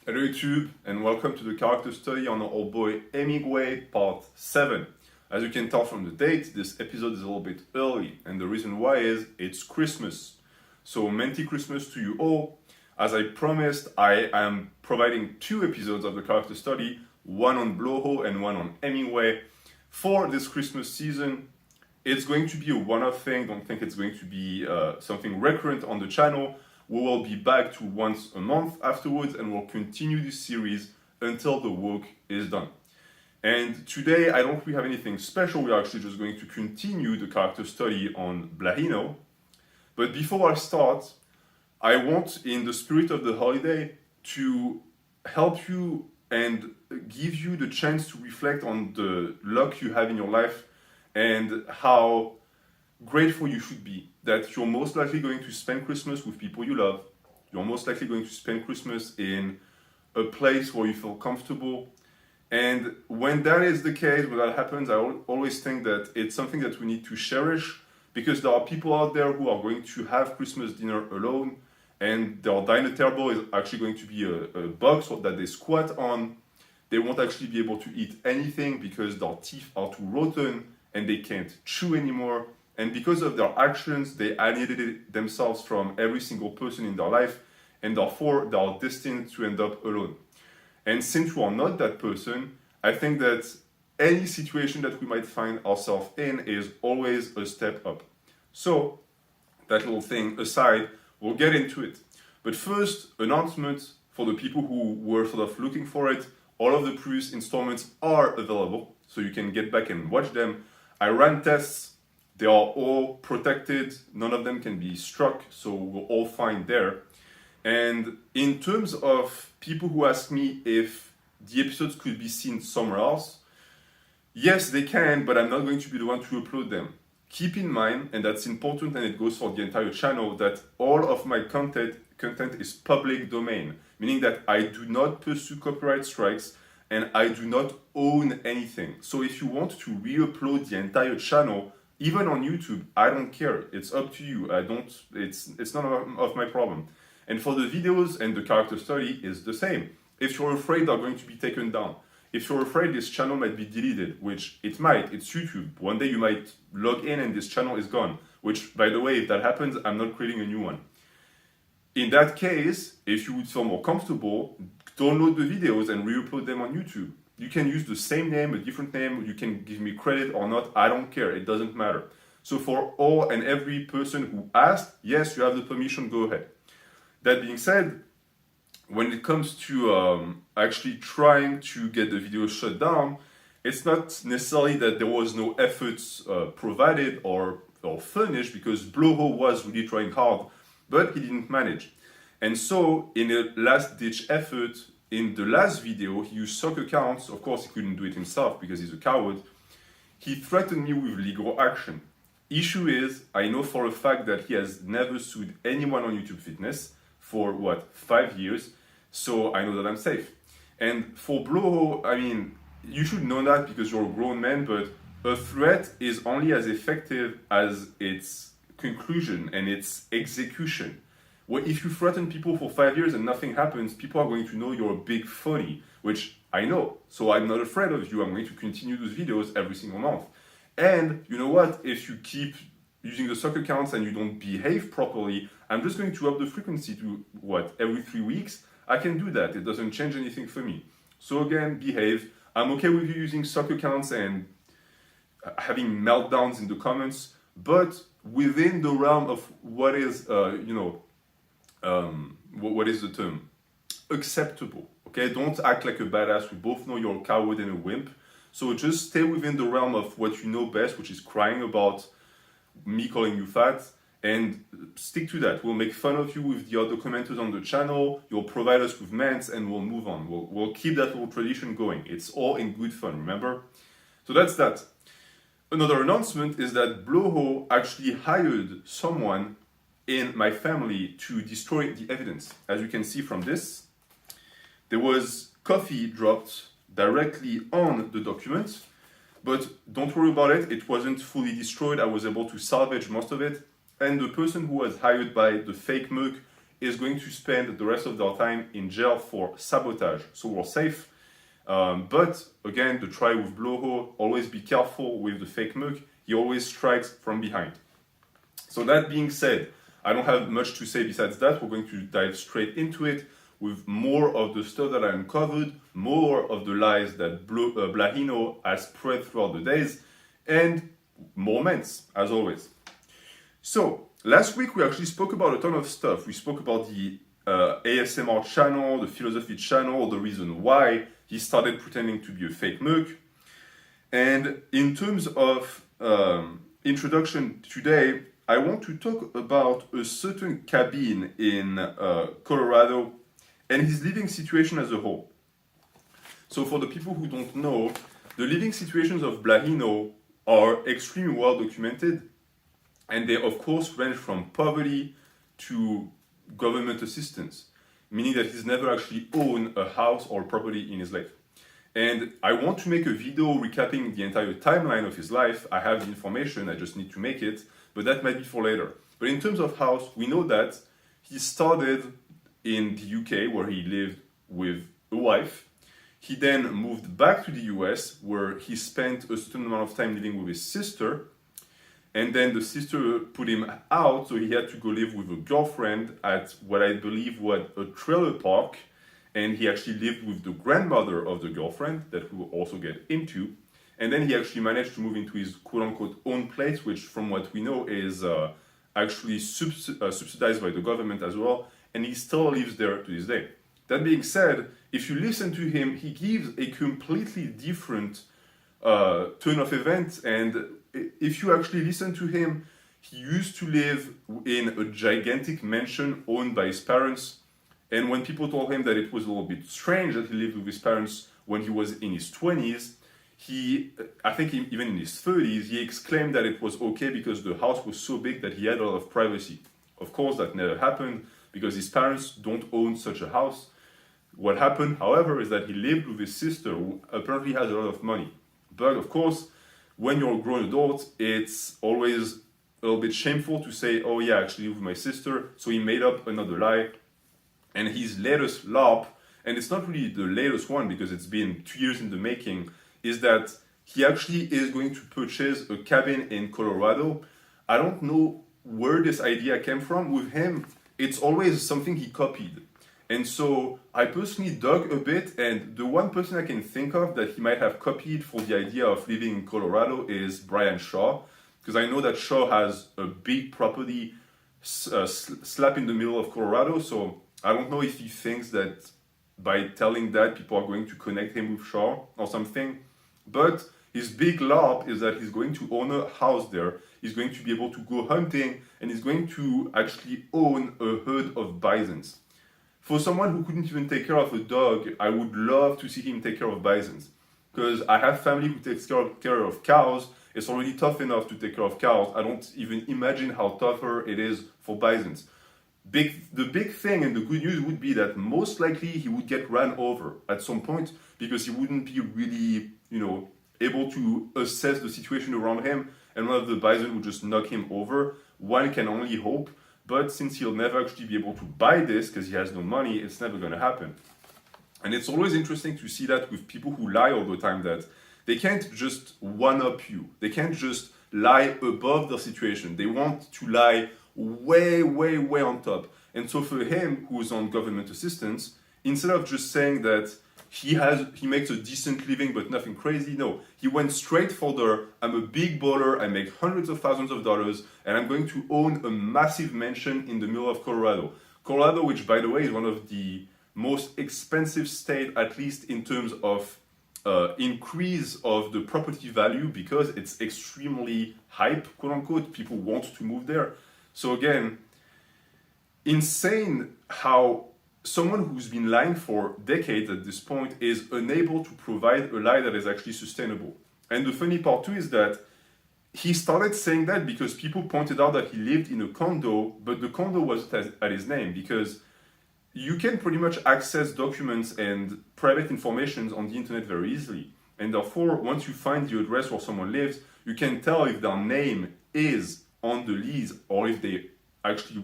Hello YouTube, and welcome to the character study on our boy Hemingway part 7. As you can tell from the date, this episode is a little bit early, and the reason why is it's Christmas. So Menti Christmas to you all. As I promised, I am providing 2 episodes of the character study, one on Blowhole and one on Hemingway, for this Christmas season. It's going to be a one-off thing, don't think it's going to be something recurrent on the channel. We will be back to once a month afterwards, and we'll continue this series until the work is done. And today, I don't really have anything special. We're actually just going to continue the character study on Blahino. But before I start, I want, in the spirit of the holiday, to help you and give you the chance to reflect on the luck you have in your life and how grateful you should be that you're most likely going to spend Christmas with people you love. You're most likely going to spend Christmas in a place where you feel comfortable. And when that is the case, when that happens, I always think that it's something that we need to cherish, because there are people out there who are going to have Christmas dinner alone, and their diner table is actually going to be a box that they squat on. They won't actually be able to eat anything because their teeth are too rotten and they can't chew anymore. And because of their actions, they alienated themselves from every single person in their life, and therefore they are destined to end up alone. And since we are not that person, I think that any situation that we might find ourselves in is always a step up. So, that little thing aside, we'll get into it. But first, announcement for the people who were sort of looking for it. All of the previous installments are available, so you can get back and watch them. I ran tests. They are all protected. None of them can be struck, so we're all fine there. And in terms of people who ask me if the episodes could be seen somewhere else, yes, they can, but I'm not going to be the one to upload them. Keep in mind, and that's important, and it goes for the entire channel, that all of my content is public domain, meaning that I do not pursue copyright strikes and I do not own anything. So if you want to re-upload the entire channel, even on YouTube, I don't care. It's up to you. It's none of my problem. And for the videos and the character study is the same. If you're afraid they're going to be taken down, if you're afraid this channel might be deleted, which it might, it's YouTube. One day you might log in and this channel is gone, which, by the way, if that happens, I'm not creating a new one. In that case, if you would feel more comfortable, download the videos and re-upload them on YouTube. You can use the same name, a different name, you can give me credit or not, I don't care, it doesn't matter. So for all and every person who asked, yes, you have the permission, go ahead. That being said, when it comes to actually trying to get the video shut down, it's not necessarily that there was no efforts provided or furnished, because Blowhole was really trying hard, but he didn't manage. And so, in a last-ditch effort, in the last video, he used sock accounts. Of course, he couldn't do it himself because he's a coward. He threatened me with legal action. Issue is, I know for a fact that he has never sued anyone on YouTube Fitness for, 5 years? So I know that I'm safe. And for Blowhole, I mean, you should know that because you're a grown man, but a threat is only as effective as its conclusion and its execution. Well, if you threaten people for 5 years and nothing happens, people are going to know you're a big phony, which I know. So I'm not afraid of you. I'm going to continue those videos every single month. And you know what? If you keep using the sock accounts and you don't behave properly, I'm just going to up the frequency to, every 3 weeks? I can do that. It doesn't change anything for me. So again, behave. I'm okay with you using sock accounts and having meltdowns in the comments, but within the realm of what is, what is the term? Acceptable. Okay, don't act like a badass. We both know you're a coward and a wimp. So just stay within the realm of what you know best, which is crying about me calling you fat, and stick to that. We'll make fun of you with the other commenters on the channel. You'll provide us with ments, and we'll move on. We'll keep that little tradition going. It's all in good fun, remember? So that's that. Another announcement is that Blowhole actually hired someone in my family to destroy the evidence. As you can see from this, there was coffee dropped directly on the document, but don't worry about it. It wasn't fully destroyed. I was able to salvage most of it. And the person who was hired by the fake Merc is going to spend the rest of their time in jail for sabotage. So we're safe. But again, the try with Bloho, always be careful with the fake Merc. He always strikes from behind. So that being said, I don't have much to say besides that. We're going to dive straight into it with more of the stuff that I uncovered, more of the lies that Blahino has spread throughout the days, and more ments, as always. So, last week we actually spoke about a ton of stuff. We spoke about the ASMR channel, the philosophy channel, the reason why he started pretending to be a fake Merc. And in terms of introduction today, I want to talk about a certain cabin in Colorado and his living situation as a whole. So for the people who don't know, the living situations of Blahino are extremely well documented, and they of course range from poverty to government assistance, meaning that he's never actually owned a house or property in his life. And I want to make a video recapping the entire timeline of his life. I have the information, I just need to make it, but that might be for later. But in terms of house, we know that he started in the UK, where he lived with a wife. He then moved back to the US, where he spent a certain amount of time living with his sister. And then the sister put him out, so he had to go live with a girlfriend at what I believe was a trailer park. And he actually lived with the grandmother of the girlfriend, that we will also get into. And then he actually managed to move into his quote-unquote own place, which from what we know is actually subsidized by the government as well. And he still lives there to this day. That being said, if you listen to him, he gives a completely different turn of events. And if you actually listen to him, he used to live in a gigantic mansion owned by his parents. And when people told him that it was a little bit strange that he lived with his parents when he was in his 20s, I think even in his 30s, he exclaimed that it was okay because the house was so big that he had a lot of privacy. Of course, that never happened because his parents don't own such a house. What happened, however, is that he lived with his sister, who apparently has a lot of money. But of course, when you're a grown adult, it's always a little bit shameful to say, oh yeah, I actually live with my sister. So he made up another lie. And his latest LARP, and it's not really the latest one because it's been 2 years in the making, is that he actually is going to purchase a cabin in Colorado. I don't know where this idea came from. With him, it's always something he copied. And so I personally dug a bit, and the one person I can think of that he might have copied for the idea of living in Colorado is Brian Shaw, because I know that Shaw has a big property slap in the middle of Colorado, so I don't know if he thinks that by telling that people are going to connect him with Shaw or something, but his big LARP is that he's going to own a house there, he's going to be able to go hunting, and he's going to actually own a herd of bisons. For someone who couldn't even take care of a dog, I would love to see him take care of bisons. Because I have family who takes care of cows. It's already tough enough to take care of cows. I don't even imagine how tougher it is for bisons. The big thing and the good news would be that most likely he would get ran over at some point because he wouldn't be really, able to assess the situation around him, and one of the bison would just knock him over. One can only hope. But since he'll never actually be able to buy this because he has no money, it's never going to happen. And it's always interesting to see that with people who lie all the time, that they can't just one-up you. They can't just lie above their situation. They want to lie way, way, way on top. And so for him, who's on government assistance, instead of just saying that he makes a decent living but nothing crazy, no, he went straight for the I'm a big baller, I make hundreds of thousands of dollars, and I'm going to own a massive mansion in the middle of Colorado. Colorado, which by the way is one of the most expensive states, at least in terms of increase of the property value, because it's extremely hype, quote unquote. People want to move there. So again, insane how someone who's been lying for decades at this point is unable to provide a lie that is actually sustainable. And the funny part too is that he started saying that because people pointed out that he lived in a condo, but the condo wasn't at his name, because you can pretty much access documents and private information on the internet very easily. And therefore, once you find the address where someone lives, you can tell if their name is on the lease or if they actually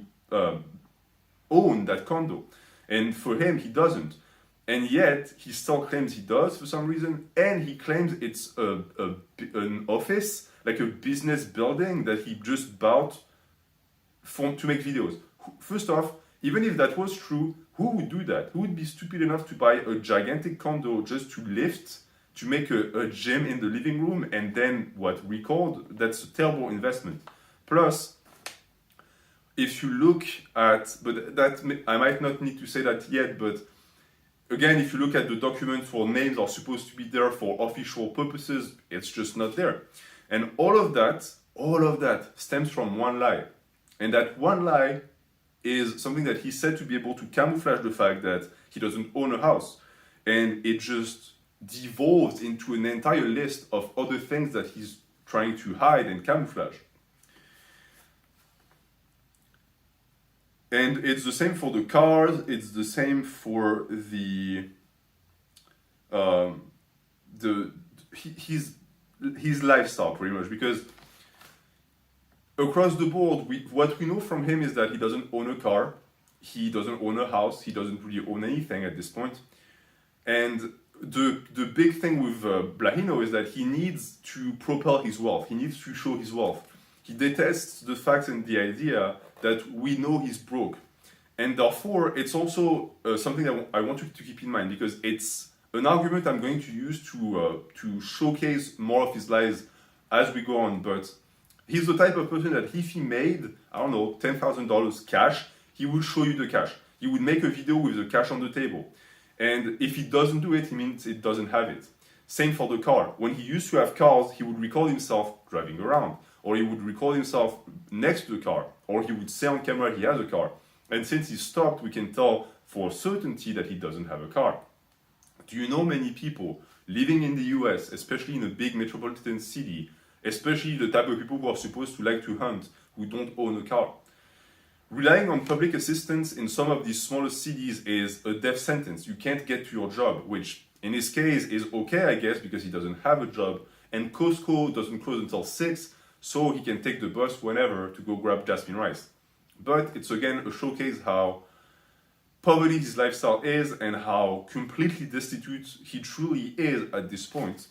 own that condo. And for him, he doesn't. And yet, he still claims he does for some reason, and he claims it's an office, like a business building that he just bought to make videos. First off, even if that was true, who would do that? Who would be stupid enough to buy a gigantic condo just to lift, to make a gym in the living room, and then record? That's a terrible investment. Plus, if you look at, but that I might not need to say that yet, but again, if you look at the documents where names are supposed to be there for official purposes, it's just not there. And all of that stems from one lie. And that one lie is something that he said to be able to camouflage the fact that he doesn't own a house. And it just devolved into an entire list of other things that he's trying to hide and camouflage. And it's the same for the cars, it's the same for his lifestyle pretty much, because across the board, what we know from him is that he doesn't own a car, he doesn't own a house, he doesn't really own anything at this point. And the big thing with Blahino is that he needs to propel his wealth, he needs to show his wealth. He detests the fact and the idea that we know he's broke. And therefore, it's also something that I want you to keep in mind, because it's an argument I'm going to use to showcase more of his lies as we go on. But he's the type of person that if he made, I don't know, $10,000 cash, he would show you the cash. He would make a video with the cash on the table. And if he doesn't do it, it means it doesn't have it. Same for the car. When he used to have cars, he would record himself driving around, or he would record himself next to the car, or he would say on camera he has a car. And since he stopped, we can tell for certainty that he doesn't have a car. Do you know many people living in the US, especially in a big metropolitan city, especially the type of people who are supposed to like to hunt, who don't own a car? Relying on public assistance in some of these smaller cities is a death sentence. You can't get to your job, which in his case is okay, I guess, because he doesn't have a job, and Costco doesn't close until 6, so he can take the bus whenever to go grab jasmine rice. But it's again a showcase how poverty his lifestyle is and how completely destitute he truly is at this point,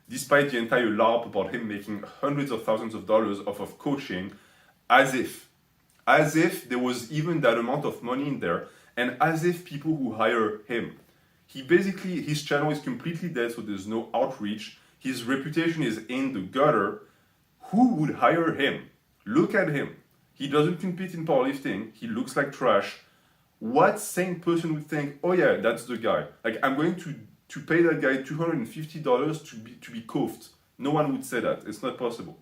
despite the entire LARP about him making hundreds of thousands of dollars off of coaching, as if there was even that amount of money in there, and as if people who hire him. His channel is completely dead, so there's no outreach. His reputation is in the gutter. Who would hire him? Look at him. He doesn't compete in powerlifting. He looks like trash. What sane person would think, oh yeah, that's the guy. Like, I'm going to pay that guy $250 to be Coath. No one would say that. It's not possible.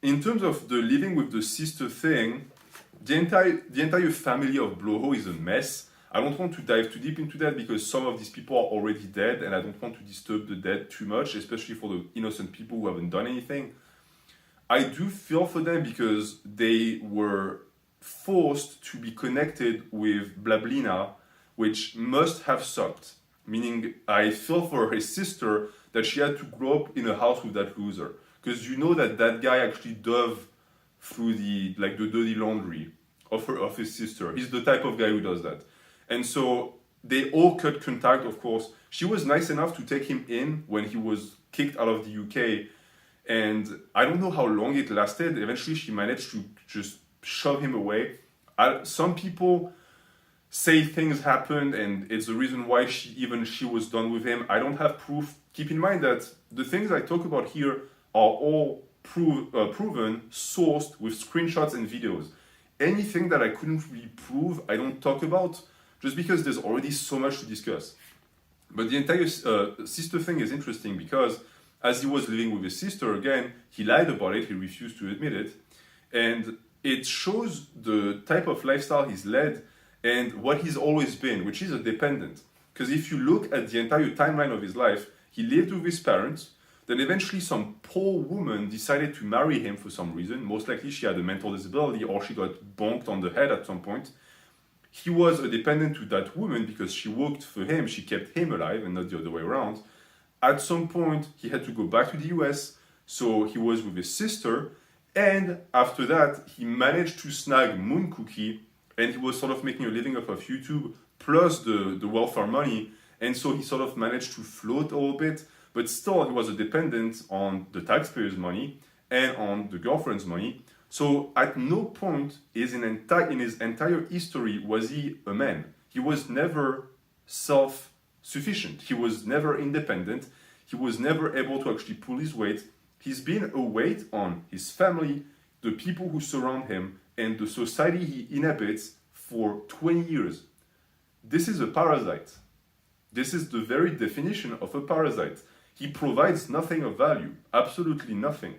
In terms of the living with the sister thing, the entire family of Bloho is a mess. I don't want to dive too deep into that because some of these people are already dead and I don't want to disturb the dead too much, especially for the innocent people who haven't done anything. I do feel for them because they were forced to be connected with Blablina, which must have sucked. Meaning, I feel for his sister that she had to grow up in a house with that loser. Because you know that guy actually dove through the dirty laundry of his sister. He's the type of guy who does that. And so they all cut contact, of course. She was nice enough to take him in when he was kicked out of the UK. And I don't know how long it lasted. Eventually, she managed to just shove him away. Some people say things happened and it's the reason why she was done with him. I don't have proof. Keep in mind that the things I talk about here are all proven, sourced with screenshots and videos. Anything that I couldn't really prove, I don't talk about, just because there's already so much to discuss. But the entire sister thing is interesting because as he was living with his sister, again, he lied about it, he refused to admit it. And it shows the type of lifestyle he's led and what he's always been, which is a dependent. Because if you look at the entire timeline of his life, he lived with his parents, then eventually some poor woman decided to marry him for some reason. Most likely she had a mental disability or she got bonked on the head at some point. He was a dependent to that woman because she worked for him, she kept him alive and not the other way around. At some point, he had to go back to the US, so he was with his sister, And after that, he managed to snag Moon Cookie, and he was sort of making a living off of YouTube plus the welfare money. And so he sort of managed to float a little bit, but still he was a dependent on the taxpayers' money and on the girlfriend's money. So at no point in his entire history was he a man. He was never self-sufficient. He was never independent. He was never able to actually pull his weight. He's been a weight on his family, the people who surround him, and the society he inhabits for 20 years. This is a parasite. This is the very definition of a parasite. He provides nothing of value, absolutely nothing.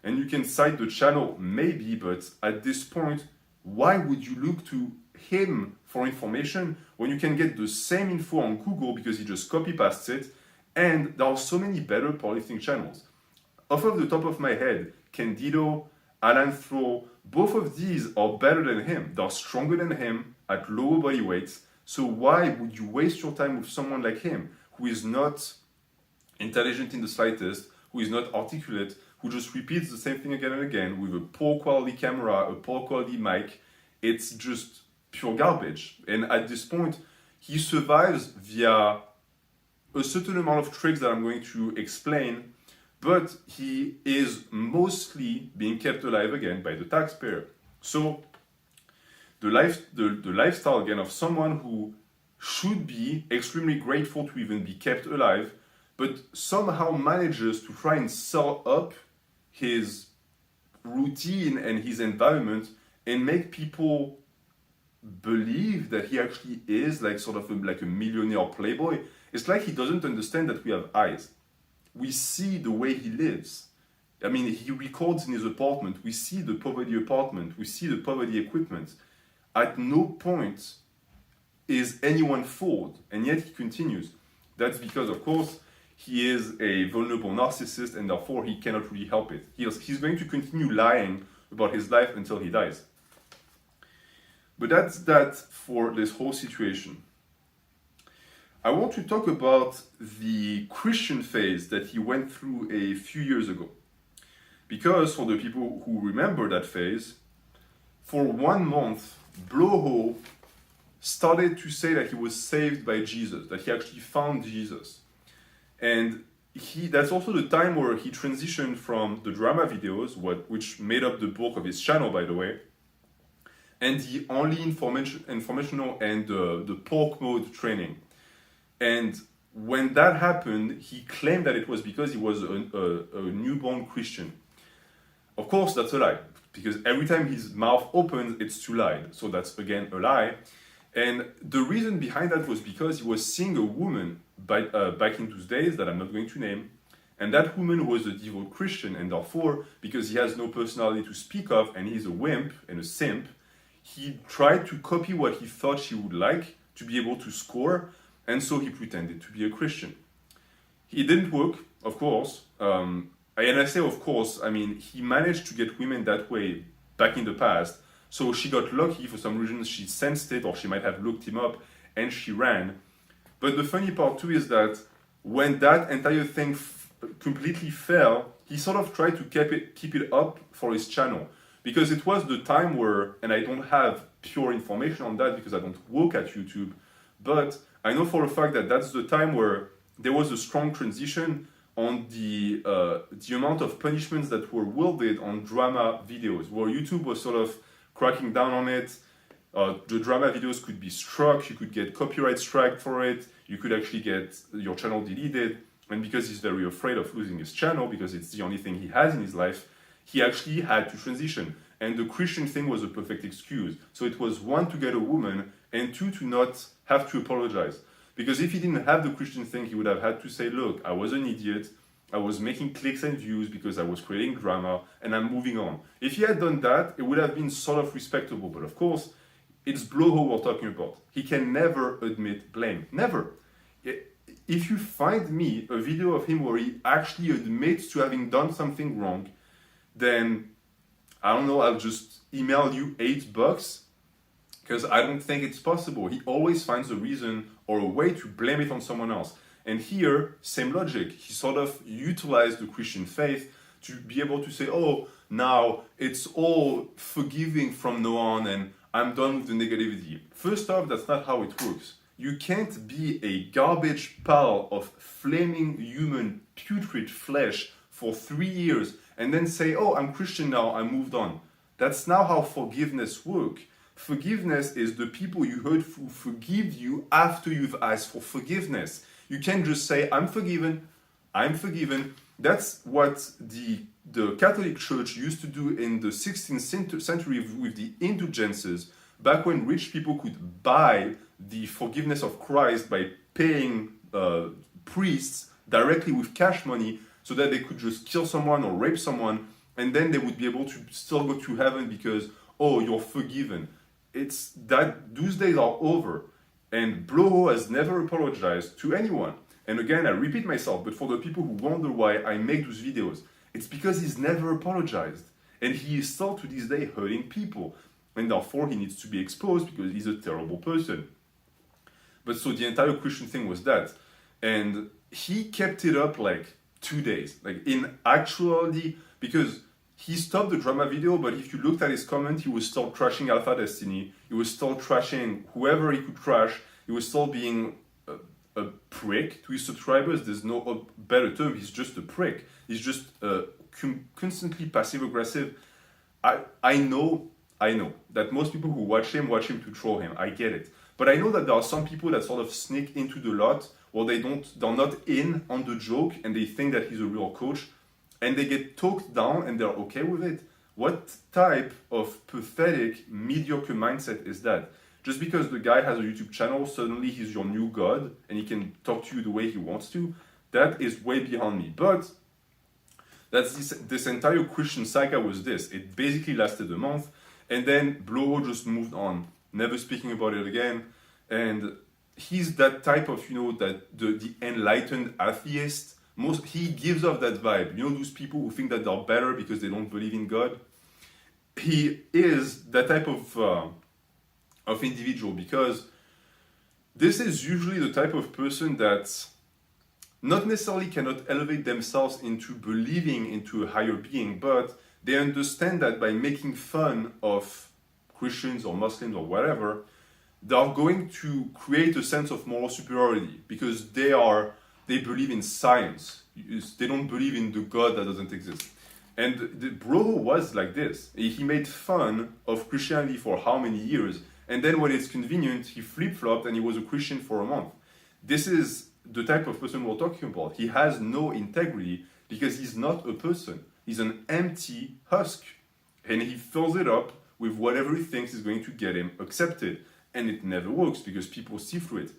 And you can cite the channel, maybe, but at this point, why would you look to him for information when you can get the same info on Google because he just copy-pastes it, and there are so many better powerlifting channels. Off of the top of my head, Candido, Alan Throw, both of these are better than him. They're stronger than him at lower body weights. So why would you waste your time with someone like him, who is not intelligent in the slightest, who is not articulate, who just repeats the same thing again and again with a poor quality camera, a poor quality mic? It's just pure garbage. And at this point, he survives via a certain amount of tricks that I'm going to explain, but he is mostly being kept alive again by the taxpayer. So the lifestyle again of someone who should be extremely grateful to even be kept alive, but somehow manages to try and sell up his routine and his environment and make people believe that he actually is like sort of like a millionaire playboy. It's like he doesn't understand that we have eyes. We see the way he lives. I mean, he records in his apartment. We see the poverty apartment. We see the poverty equipment. At no point is anyone fooled, and yet he continues. That's because, of course, he is a vulnerable narcissist, and therefore he cannot really help it. He's going to continue lying about his life until he dies. But that's that for this whole situation. I want to talk about the Christian phase that he went through a few years ago. Because for the people who remember that phase, for 1 month, Bloho started to say that he was saved by Jesus, that he actually found Jesus. And that's also the time where he transitioned from the drama videos, which made up the bulk of his channel, by the way, and the only informational and the pork mode training. And when that happened, he claimed that it was because he was a newborn Christian. Of course, that's a lie, because every time his mouth opens, it's to lie. So that's, again, a lie. And the reason behind that was because he was seeing a woman back in those days that I'm not going to name, and that woman was a devout Christian, and therefore, because he has no personality to speak of, and he's a wimp and a simp, he tried to copy what he thought she would like to be able to score, and so he pretended to be a Christian. It didn't work, of course. And I say of course, I mean, he managed to get women that way back in the past. So she got lucky. For some reason, she sensed it, or she might have looked him up, and she ran. But the funny part too is that when that entire thing completely fell, he sort of tried to keep it up for his channel. Because it was the time where, and I don't have pure information on that because I don't work at YouTube, but I know for a fact that that's the time where there was a strong transition on the amount of punishments that were wielded on drama videos, where YouTube was sort of cracking down on it. The drama videos could be struck, you could get copyright strike for it, you could actually get your channel deleted, and because he's very afraid of losing his channel, because it's the only thing he has in his life, he actually had to transition. And the Christian thing was a perfect excuse. So it was 1, to get a woman, and 2, to not have to apologize. Because if he didn't have the Christian thing, he would have had to say, look, I was an idiot, I was making clicks and views because I was creating drama, and I'm moving on. If he had done that, it would have been sort of respectable. But of course, it's Bloho we're talking about. He can never admit blame. Never. If you find me a video of him where he actually admits to having done something wrong, then, I don't know, I'll just email you $8, because I don't think it's possible. He always finds a reason or a way to blame it on someone else. And here, same logic. He sort of utilized the Christian faith to be able to say, oh, now it's all forgiving from now on and I'm done with the negativity. First off, that's not how it works. You can't be a garbage pile of flaming human putrid flesh for 3 years and then say, oh, I'm Christian now, I moved on. That's not how forgiveness works. Forgiveness is the people you hurt who forgive you after you've asked for forgiveness. You can't just say, I'm forgiven, I'm forgiven. That's what the Catholic Church used to do in the 16th century with the indulgences, back when rich people could buy the forgiveness of Christ by paying priests directly with cash money so that they could just kill someone or rape someone, and then they would be able to still go to heaven because, oh, you're forgiven. It's that those days are over, and Bloho has never apologized to anyone. And again, I repeat myself, but for the people who wonder why I make those videos, it's because he's never apologized. And he is still to this day hurting people. And therefore he needs to be exposed because he's a terrible person. But so the entire Christian thing was that. And he kept it up like 2 days. Like in actually, because he stopped the drama video, but if you looked at his comment, he was still trashing Alpha Destiny. He was still trashing whoever he could trash. He was still being a prick to his subscribers. There's no better term. He's just a prick. He's just constantly passive aggressive. I know that most people who watch him to troll him. I get it. But I know that there are some people that sort of sneak into the lot where they're not in on the joke and they think that he's a real coach and they get talked down and they're okay with it. What type of pathetic, mediocre mindset is that? Just because the guy has a YouTube channel, suddenly he's your new god and he can talk to you the way he wants to? That is way beyond me. But that's this entire Christian saga was this. It basically lasted a month, and then Bloho just moved on, never speaking about it again. And he's that type of, that the enlightened atheist. He gives off that vibe. Those people who think that they're better because they don't believe in God. He is that type of individual, because this is usually the type of person that not necessarily cannot elevate themselves into believing into a higher being, but they understand that by making fun of Christians or Muslims or whatever, they are going to create a sense of moral superiority because they believe in science. They don't believe in the God that doesn't exist. And Bloho was like this. He made fun of Christianity for how many years? And then when it's convenient, he flip-flopped and he was a Christian for a month. This is the type of person we're talking about. He has no integrity because he's not a person. He's an empty husk. And he fills it up with whatever he thinks is going to get him accepted. And it never works because people see through it.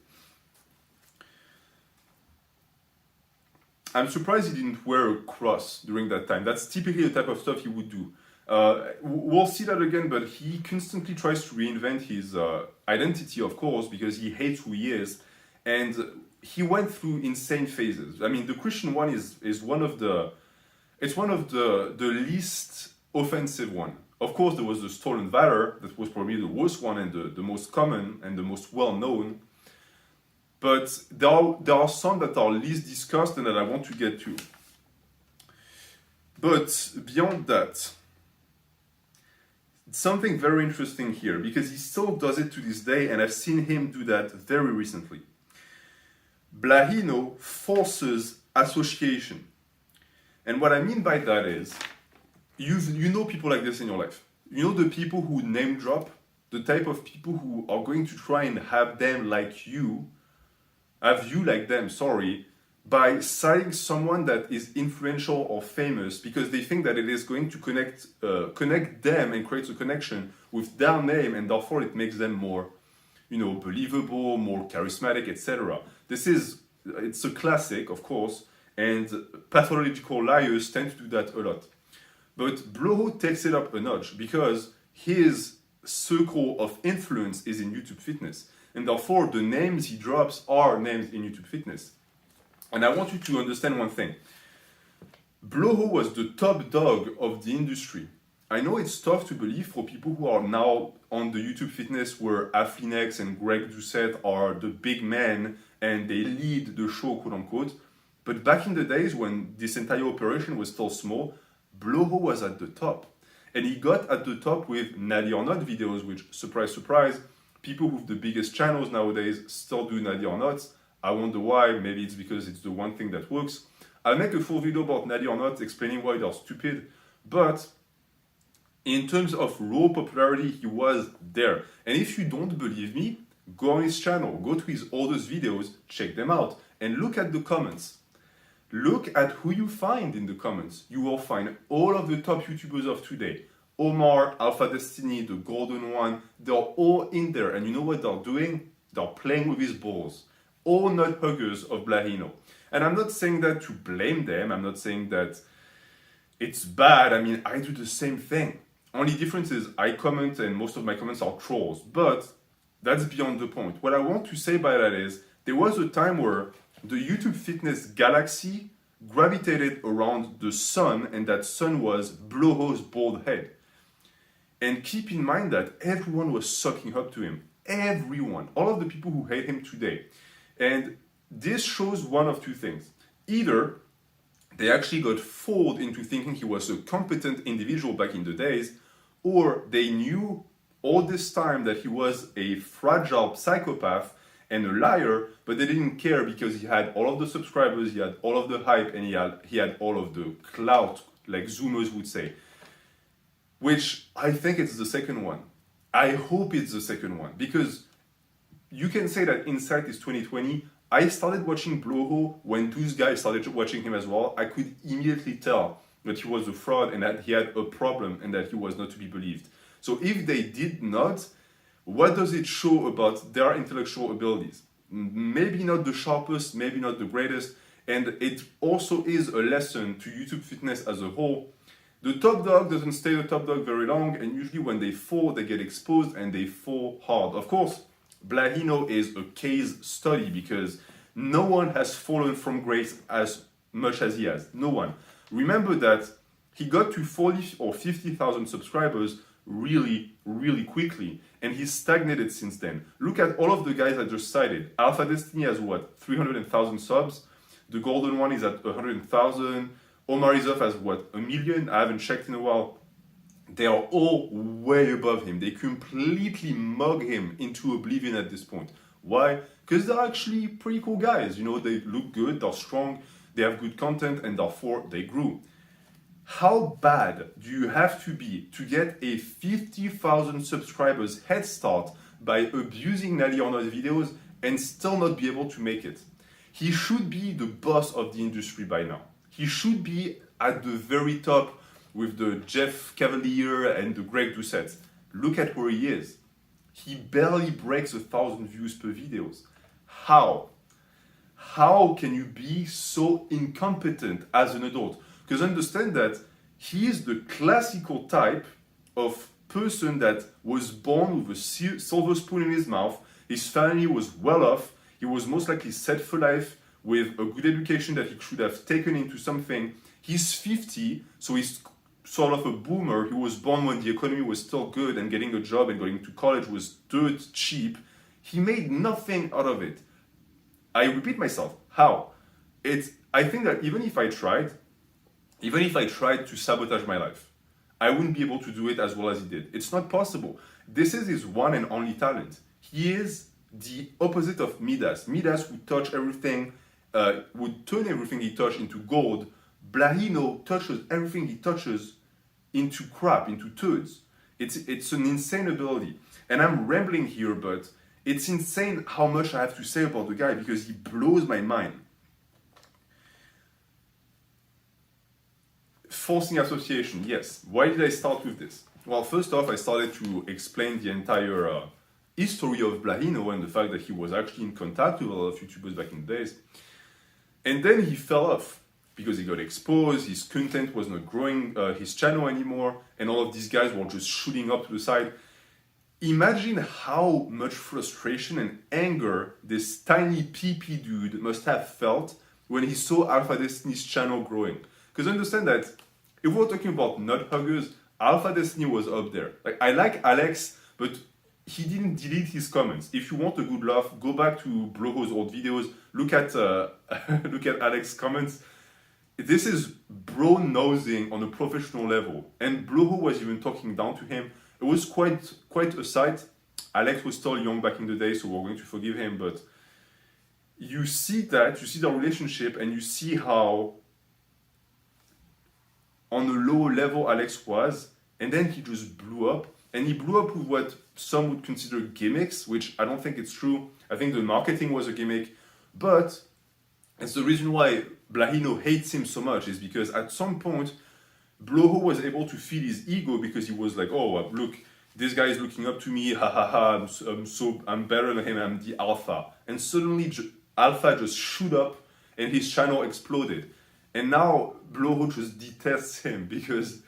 I'm surprised he didn't wear a cross during that time. That's typically the type of stuff he would do. We'll see that again, but he constantly tries to reinvent his identity, of course, because he hates who he is. And he went through insane phases. I mean, the Christian one is one of the least offensive one. Of course, there was the stolen valor that was probably the worst one and the most common and the most well known. But there are some that are least discussed and that I want to get to. But beyond that, something very interesting here, because he still does it to this day, and I've seen him do that very recently. Blahino forces association. And what I mean by that is, you know people like this in your life. You know the people who name drop, the type of people who are going to try and have you like them, by citing someone that is influential or famous because they think that it is going to connect them and create a connection with their name, and therefore it makes them more, believable, more charismatic, etc. It's a classic, of course, and pathological liars tend to do that a lot. But Bloho takes it up a notch because his circle of influence is in YouTube fitness. And therefore, the names he drops are names in YouTube fitness. And I want you to understand one thing. Bloho was the top dog of the industry. I know it's tough to believe for people who are now on the YouTube fitness where Afflinex and Greg Doucette are the big men and they lead the show, quote unquote. But back in the days when this entire operation was still small, Bloho was at the top. And he got at the top with Natty or Not videos, which, surprise, surprise, people with the biggest channels nowadays still do Natty or Not. I wonder why. Maybe it's because it's the one thing that works. I'll make a full video about Natty or Not explaining why they're stupid. But in terms of raw popularity, he was there. And if you don't believe me, go on his channel, go to his oldest videos, check them out, and look at the comments. Look at who you find in the comments. You will find all of the top YouTubers of today. Omar, Alpha Destiny, the Golden One, they're all in there. And you know what they're doing? They're playing with his balls. All nut huggers of Blahino. And I'm not saying that to blame them. I'm not saying that it's bad. I mean, I do the same thing. Only difference is I comment and most of my comments are trolls. But that's beyond the point. What I want to say by that is there was a time where the YouTube fitness galaxy gravitated around the sun, and that sun was Bloho's bald head. And keep in mind that everyone was sucking up to him. Everyone. All of the people who hate him today. And this shows one of two things. Either they actually got fooled into thinking he was a competent individual back in the days, or they knew all this time that he was a fragile psychopath and a liar, but they didn't care because he had all of the subscribers, he had all of the hype, and he had all of the clout, like Zoomers would say. Which I think it's the second one. I hope it's the second one, because you can say that insight is 2020. I started watching Bloho when those guys started watching him as well. I could immediately tell that he was a fraud and that he had a problem and that he was not to be believed. So if they did not, what does it show about their intellectual abilities? Maybe not the sharpest, maybe not the greatest, and it also is a lesson to YouTube fitness as a whole. The top dog doesn't stay the top dog very long, and usually when they fall, they get exposed and they fall hard. Of course, Blahino is a case study because no one has fallen from grace as much as he has. No one. Remember that he got to 40 or 50,000 subscribers really, really quickly, and he's stagnated since then. Look at all of the guys I just cited. Alpha Destiny has what, 300,000 subs? The Golden One is at 100,000. Omar Izov has what, 1 million? I haven't checked in a while. They are all way above him. They completely mug him into oblivion at this point. Why? Because they're actually pretty cool guys. You know, they look good, they're strong, they have good content, and therefore they grew. How bad do you have to be to get a 50,000 subscribers head start by abusing Natty or Not videos and still not be able to make it? He should be the boss of the industry by now. He should be at the very top with the Jeff Cavalier and the Greg Doucette. Look at where he is. He barely breaks 1,000 views per videos. How? How can you be so incompetent as an adult? Because understand that he is the classical type of person that was born with a silver spoon in his mouth. His family was well off. He was most likely set for life with a good education that he should have taken into something. He's 50, so he's sort of a boomer. He was born when the economy was still good and getting a job and going to college was dirt cheap. He made nothing out of it. I repeat myself, how? I think that even if I tried to sabotage my life, I wouldn't be able to do it as well as he did. It's not possible. This is his one and only talent. He is the opposite of Midas. Midas would touch everything, would turn everything he touched into gold. Blahino touches everything he touches into crap, into turds. It's an insane ability. And I'm rambling here, but it's insane how much I have to say about the guy because he blows my mind. Forcing association, yes. Why did I start with this? Well, first off, I started to explain the entire history of Blahino and the fact that he was actually in contact with a lot of YouTubers back in the days. And then he fell off because he got exposed, his content was not growing his channel anymore, and all of these guys were just shooting up to the side. Imagine how much frustration and anger this tiny PP dude must have felt when he saw Alpha Destiny's channel growing. Because understand that if we're talking about nut huggers, Alpha Destiny was up there. Like, I like Alex, but he didn't delete his comments. If you want a good laugh, go back to Bloho's old videos, look at Alex's comments. this is bro nosing on a professional level. And Bloho was even talking down to him. It was quite a sight. Alex was still young back in the day, so we're going to forgive him, but you see the relationship, and you see how on a low level Alex was, and then he just blew up. And he blew up with what some would consider gimmicks, which I don't think it's true. I think the marketing was a gimmick, but it's the reason why Blahino hates him so much, is because at some point, Bloho was able to feed his ego, because he was like, oh, look, this guy is looking up to me, ha ha ha, I'm better than him, I'm the alpha. And suddenly Alpha just shoot up and his channel exploded. And now Bloho just detests him because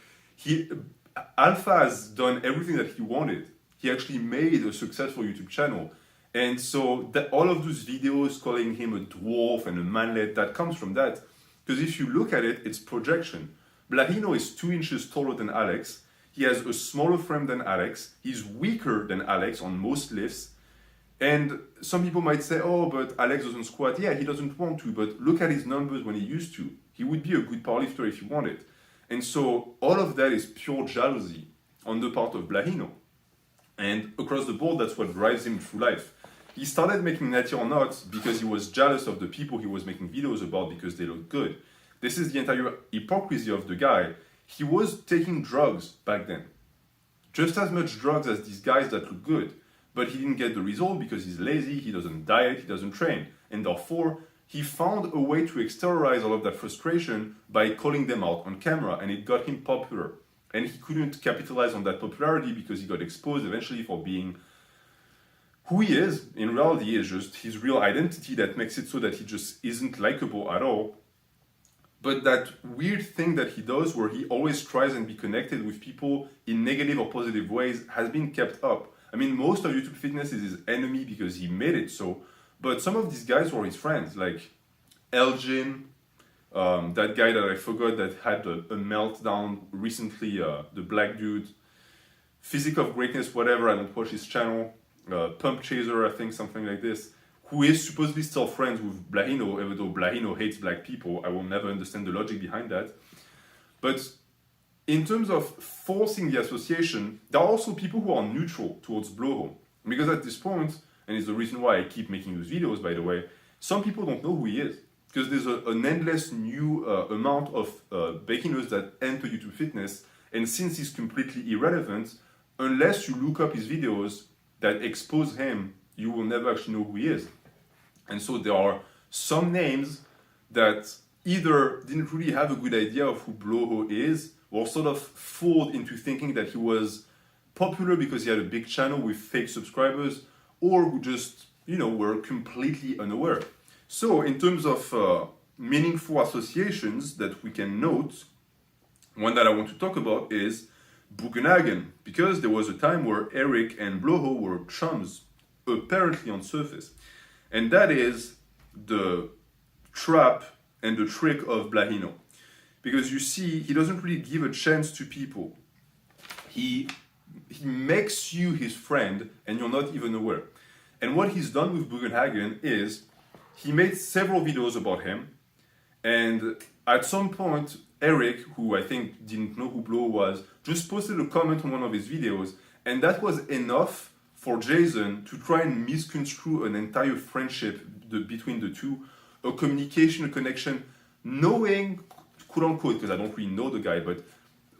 Alpha has done everything that he wanted. He actually made a successful YouTube channel. And so all of those videos calling him a dwarf and a manlet, that comes from that. Because if you look at it, it's projection. Blahino is 2 inches taller than Alex. He has a smaller frame than Alex. He's weaker than Alex on most lifts. And some people might say, oh, but Alex doesn't squat. Yeah, he doesn't want to, but look at his numbers when he used to. He would be a good powerlifter if he wanted. And so all of that is pure jealousy on the part of Blahino. And across the board, that's what drives him through life. He started making Natty or Not because he was jealous of the people he was making videos about because they looked good. This is the entire hypocrisy of the guy. He was taking drugs back then. Just as much drugs as these guys that look good. But he didn't get the result because he's lazy, he doesn't diet, he doesn't train. And therefore, he found a way to exteriorize all of that frustration by calling them out on camera, and it got him popular. And he couldn't capitalize on that popularity because he got exposed eventually for being who he is. In reality, is just his real identity that makes it so that he just isn't likable at all. But that weird thing that he does where he always tries and be connected with people in negative or positive ways has been kept up. I mean, most of YouTube Fitness is his enemy because he made it so, but some of these guys were his friends, like Elgin, that guy that I forgot that had a meltdown recently, the black dude, Physique of Greatness, whatever, I don't watch his channel, Pump Chaser, I think, something like this, who is supposedly still friends with Blahino, even though Blahino hates black people. I will never understand the logic behind that. But in terms of forcing the association, there are also people who are neutral towards Bloho. Because at this point, and it's the reason why I keep making those videos, by the way, some people don't know who he is. Because there's an endless new amount of beginners that enter YouTube Fitness, and since he's completely irrelevant, unless you look up his videos that expose him, you will never actually know who he is. And so there are some names that either didn't really have a good idea of who Bloho is, or sort of fooled into thinking that he was popular because he had a big channel with fake subscribers, or who just, were completely unaware. So in terms of meaningful associations that we can note, one that I want to talk about is Bugenhagen, because there was a time where Eric and Bloho were chums, apparently on surface. And that is the trap and the trick of Blahino. Because you see, he doesn't really give a chance to people. He makes you his friend and you're not even aware. And what he's done with Bugenhagen is he made several videos about him. And at some point, Eric, who I think didn't know who Bloho was, just posted a comment on one of his videos. And that was enough for Jason to try and misconstrue an entire friendship between the two, a communication, a connection, knowing, quote unquote, because I don't really know the guy, but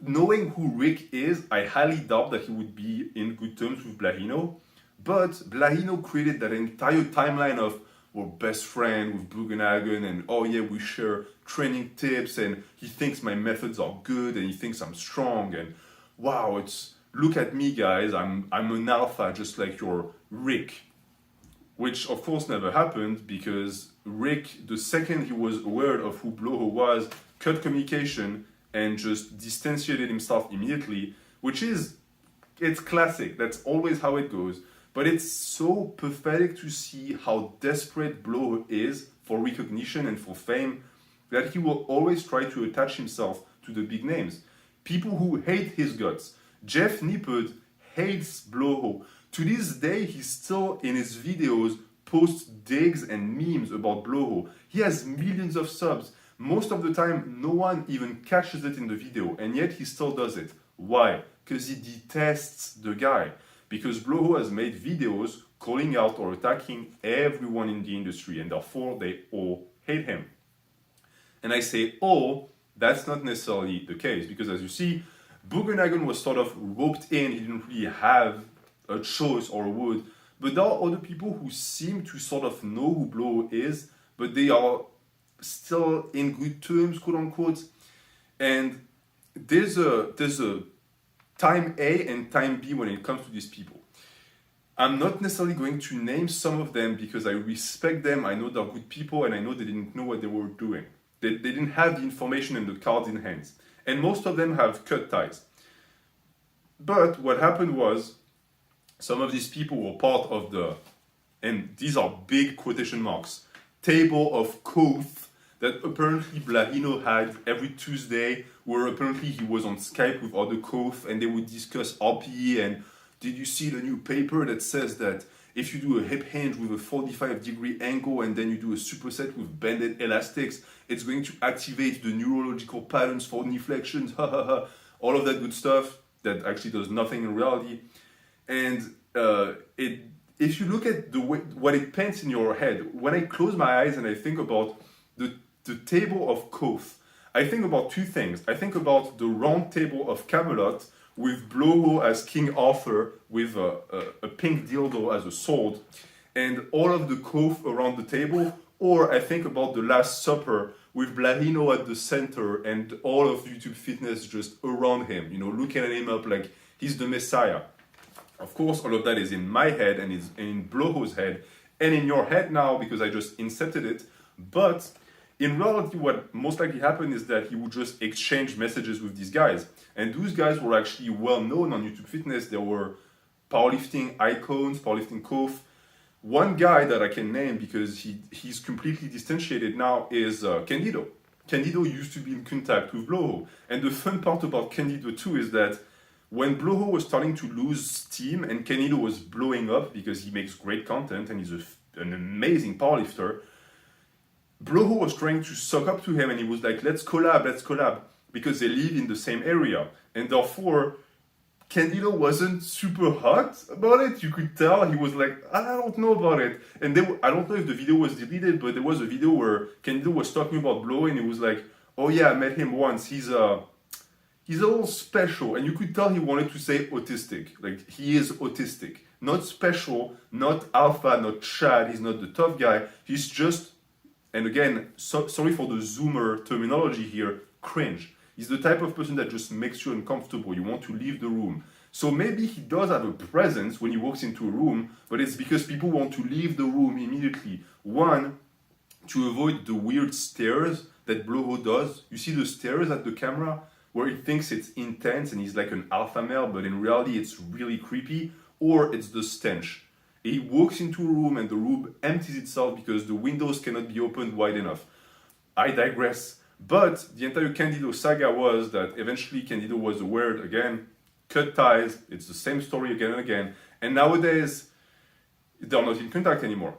knowing who Rick is, I highly doubt that he would be in good terms with Blahino. But Blahino created that entire timeline of we're best friend with Bugenhagen, and oh yeah, we share training tips, and he thinks my methods are good, and he thinks I'm strong, and wow, look at me guys, I'm an alpha just like your Rick. Which of course never happened because Rick, the second he was aware of who Bloho was, cut communication and just distantiated himself immediately, it's classic, that's always how it goes. But it's so pathetic to see how desperate Bloho is for recognition and for fame that he will always try to attach himself to the big names. People who hate his guts. Jeff Nippert hates Bloho. To this day, he still, in his videos, posts digs and memes about Bloho. He has millions of subs, Most of the time, no one even catches it in the video, and yet he still does it. Why? Because he detests the guy. Because Bloho has made videos calling out or attacking everyone in the industry, and therefore they all hate him. And I say all, that's not necessarily the case, because as you see, Bugenhagen was sort of roped in, he didn't really have a choice or a would, but there are other people who seem to sort of know who Bloho is, but they are still in good terms, quote unquote. And there's a time A and time B when it comes to these people. I'm not necessarily going to name some of them because I respect them, I know they're good people, and I know they didn't know what they were doing. They didn't have the information and the cards in hands. And most of them have cut ties. But what happened was, some of these people were part of the, and these are big quotation marks, table of Coath that apparently Blahino had every Tuesday, where apparently he was on Skype with other Coath and they would discuss RPE and did you see the new paper that says that if you do a hip hinge with a 45-degree angle and then you do a superset with bended elastics, it's going to activate the neurological patterns for knee flexions, all of that good stuff that actually does nothing in reality. And if you look at the way, what it paints in your head, when I close my eyes and I think about the table of Coath, I think about two things. I think about the round table of Camelot with Bloho as King Arthur with a pink dildo as a sword, and all of the Coath around the table, or I think about the Last Supper with Blahino at the center and all of YouTube Fitness just around him, looking at him up like he's the Messiah. Of course, all of that is in my head and is in Bloho's head and in your head now because I just incepted it. But in reality, what most likely happened is that he would just exchange messages with these guys. And those guys were actually well known on YouTube Fitness. They were powerlifting icons, powerlifting Coath. One guy that I can name because he's completely distantiated now is Candido. Candido used to be in contact with Bloho. And the fun part about Candido too is that when Bloho was starting to lose steam and Candido was blowing up because he makes great content and he's an amazing powerlifter, Bloho was trying to suck up to him and he was like, let's collab, because they live in the same area. And therefore, Candido wasn't super hot about it. You could tell he was like, I don't know about it. And I don't know if the video was deleted, but there was a video where Candido was talking about Bloho and he was like, oh yeah, I met him once. He's a little special. And you could tell he wanted to say autistic. Like, he is autistic. Not special, not alpha, not Chad. He's not the tough guy. He's just, and again, sorry for the Zoomer terminology here, cringe. He's the type of person that just makes you uncomfortable. You want to leave the room. So maybe he does have a presence when he walks into a room, but it's because people want to leave the room immediately. One, to avoid the weird stares that Bloho does. You see the stares at the camera where he thinks it's intense and he's like an alpha male, but in reality it's really creepy. Or it's the stench. He walks into a room and the room empties itself because the windows cannot be opened wide enough. I digress. But the entire Candido saga was that eventually Candido was aware, again, cut ties, it's the same story again and again, and nowadays they're not in contact anymore.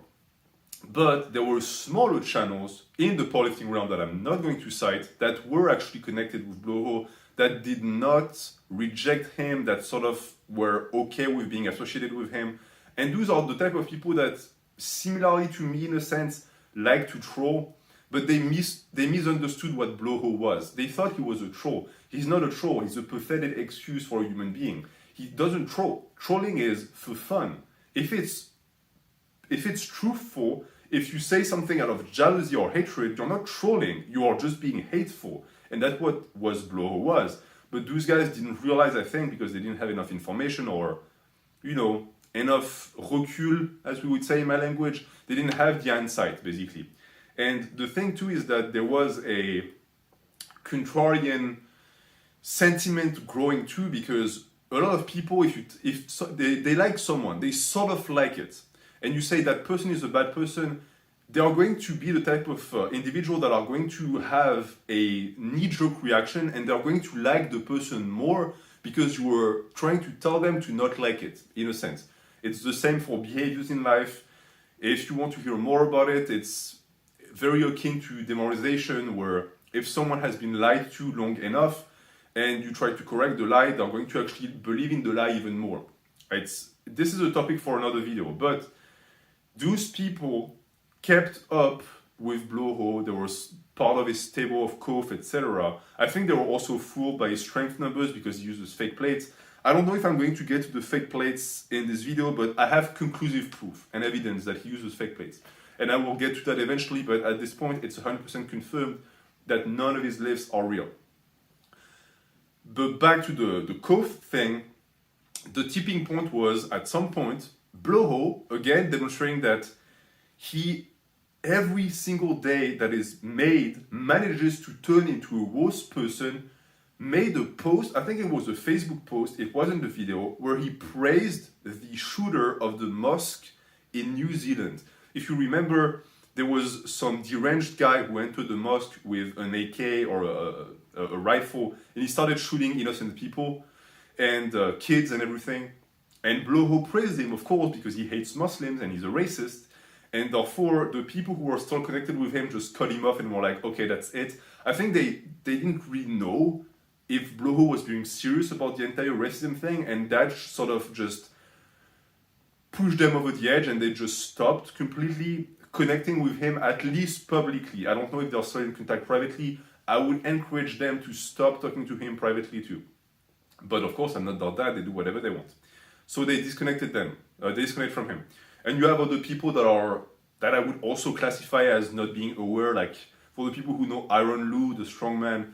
But there were smaller channels in the powerlifting realm that I'm not going to cite that were actually connected with Bloho, that did not reject him, that sort of were okay with being associated with him. And those are the type of people that, similarly to me in a sense, like to troll, but they misunderstood what Bloho was. They thought he was a troll. He's not a troll. He's a pathetic excuse for a human being. He doesn't troll. Trolling is for fun. If it's truthful, if you say something out of jealousy or hatred, you're not trolling. You are just being hateful. And that's what Bloho was. But those guys didn't realize, I think, because they didn't have enough information or, enough recul, as we would say in my language. They didn't have the insight, basically. And the thing too is that there was a contrarian sentiment growing too, because a lot of people, if they like someone, they sort of like it, and you say that person is a bad person, they are going to be the type of individual that are going to have a knee-jerk reaction, and they're going to like the person more because you were trying to tell them to not like it, in a sense. It's the same for behaviors in life. If you want to hear more about it, it's very akin to demoralization, where if someone has been lied to long enough and you try to correct the lie, they're going to actually believe in the lie even more. This is a topic for another video, but those people kept up with Bloho. There was part of his table of Coath, etc. I think they were also fooled by his strength numbers because he uses fake plates. I don't know if I'm going to get to the fake plates in this video, but I have conclusive proof and evidence that he uses fake plates. And I will get to that eventually, but at this point, it's 100% confirmed that none of his lifts are real. But back to the Coath thing, the tipping point was at some point, Bloho, again demonstrating that he, every single day that is made, manages to turn into a worse person, made a post, I think it was a Facebook post, it wasn't a video, where he praised the shooter of the mosque in New Zealand. If you remember, there was some deranged guy who entered the mosque with an AK or a rifle, and he started shooting innocent people and kids and everything. And Bloho praised him, of course, because he hates Muslims and he's a racist. And therefore, the people who were still connected with him just cut him off and were like, okay, that's it. I think they didn't really know if Bloho was being serious about the entire racism thing, and that sort of just pushed them over the edge, and they just stopped completely connecting with him, at least publicly. I don't know if they're still in contact privately. I would encourage them to stop talking to him privately too. But of course, I'm not their dad, they do whatever they want. So they disconnected them, they disconnect from him. And you have other people that I would also classify as not being aware, like for the people who know Iron Lou, the strongman,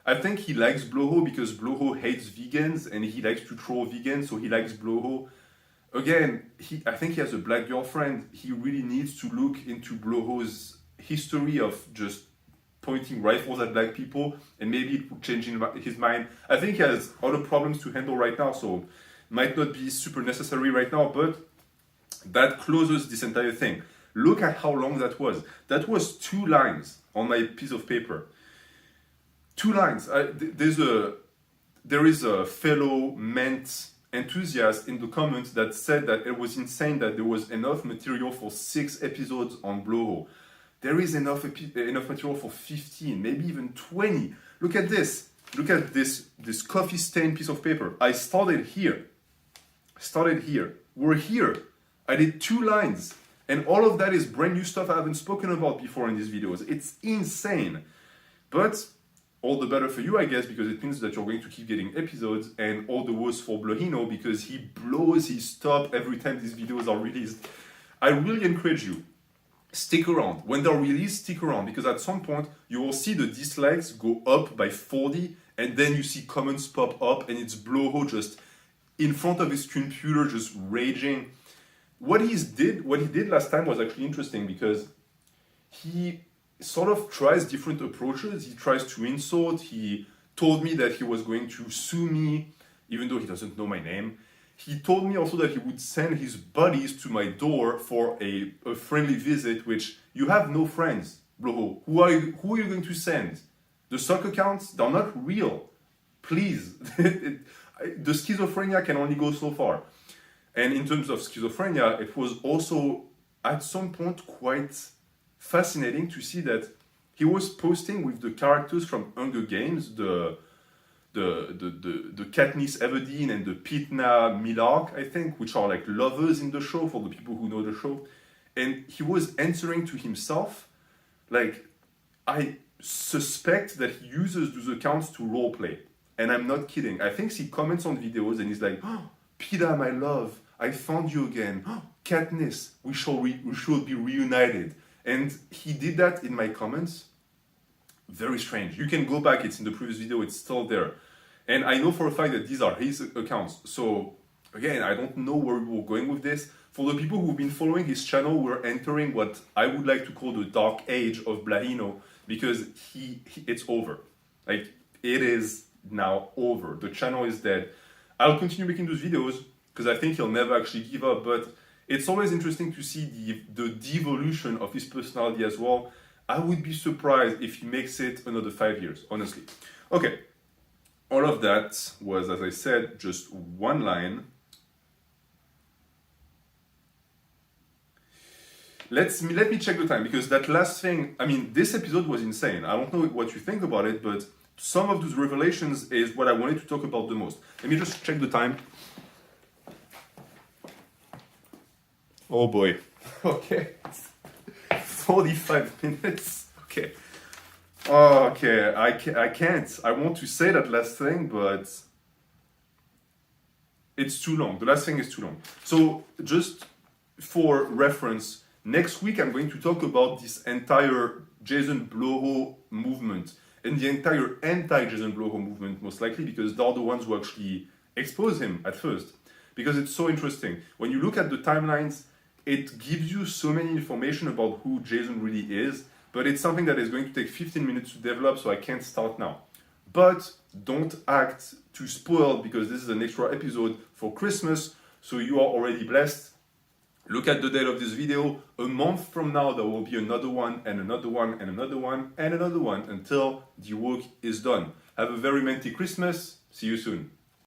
I think he likes Bloho because Bloho hates vegans and he likes to troll vegans, so he likes Bloho. Again, I think he has a black girlfriend. He really needs to look into Bloho's history of just pointing rifles at black people, and maybe it would change his mind. I think he has other problems to handle right now, so might not be super necessary right now, but that closes this entire thing. Look at how long that was. That was 2 lines on my piece of paper. 2 lines. There is a fellow Ment enthusiast in the comments that said that it was insane that there was enough material for 6 episodes on Bloho. There is enough material for 15, maybe even 20. Look at this. Look at this coffee stained piece of paper. I started here. We're here. I did 2 lines. And all of that is brand new stuff I haven't spoken about before in these videos. It's insane. But all the better for you, I guess, because it means that you're going to keep getting episodes, and all the worse for Blohino because he blows his top every time these videos are released. I really encourage you, stick around. When they're released, stick around, because at some point you will see the dislikes go up by 40, and then you see comments pop up, and it's Bloho just in front of his computer just raging. What he did last time was actually interesting because he sort of tries different approaches. He tries to insult. He told me that he was going to sue me, even though he doesn't know my name. He told me also that he would send his buddies to my door for a friendly visit, which you have no friends, Bloho. Who are you going to send? The stock accounts, they're not real. Please. The schizophrenia can only go so far. And in terms of schizophrenia, it was also at some point quite fascinating to see that he was posting with the characters from Hunger Games, the Katniss Everdeen and the Pitna Millark, I think, which are like lovers in the show for the people who know the show. And he was answering to himself, like, I suspect that he uses those accounts to roleplay. And I'm not kidding. I think he comments on videos and he's like, oh, Pida, my love, I found you again. Oh, Katniss, we should be reunited. And he did that in my comments. Very strange. You can go back, it's in the previous video, it's still there. And I know for a fact that these are his accounts. So again, I don't know where we're going with this. For the people who've been following his channel, we're entering what I would like to call the dark age of Blahino, because it's over. Like, it is now over. The channel is dead. I'll continue making those videos because I think he'll never actually give up, but it's always interesting to see the devolution of his personality as well. I would be surprised if he makes it another 5 years, honestly. Okay, all of that was, as I said, just 1 line. let me check the time, because that last thing, I mean, this episode was insane. I don't know what you think about it, but some of those revelations is what I wanted to talk about the most. Let me just check the time. Oh boy. Okay. 45 minutes. Okay. Okay, I can't. I want to say that last thing, but it's too long. The last thing is too long. So just for reference, next week I'm going to talk about this entire Jason Blowhole movement and the entire anti-Jason Blowhole movement, most likely, because they're the ones who actually expose him at first. Because it's so interesting. When you look at the timelines, it gives you so many information about who Jason really is, but it's something that is going to take 15 minutes to develop, so I can't start now. But don't act too spoiled, because this is an extra episode for Christmas, so you are already blessed. Look at the date of this video. A month from now, there will be another one, and another one, and another one, and another one, until the work is done. Have a very minty Christmas. See you soon.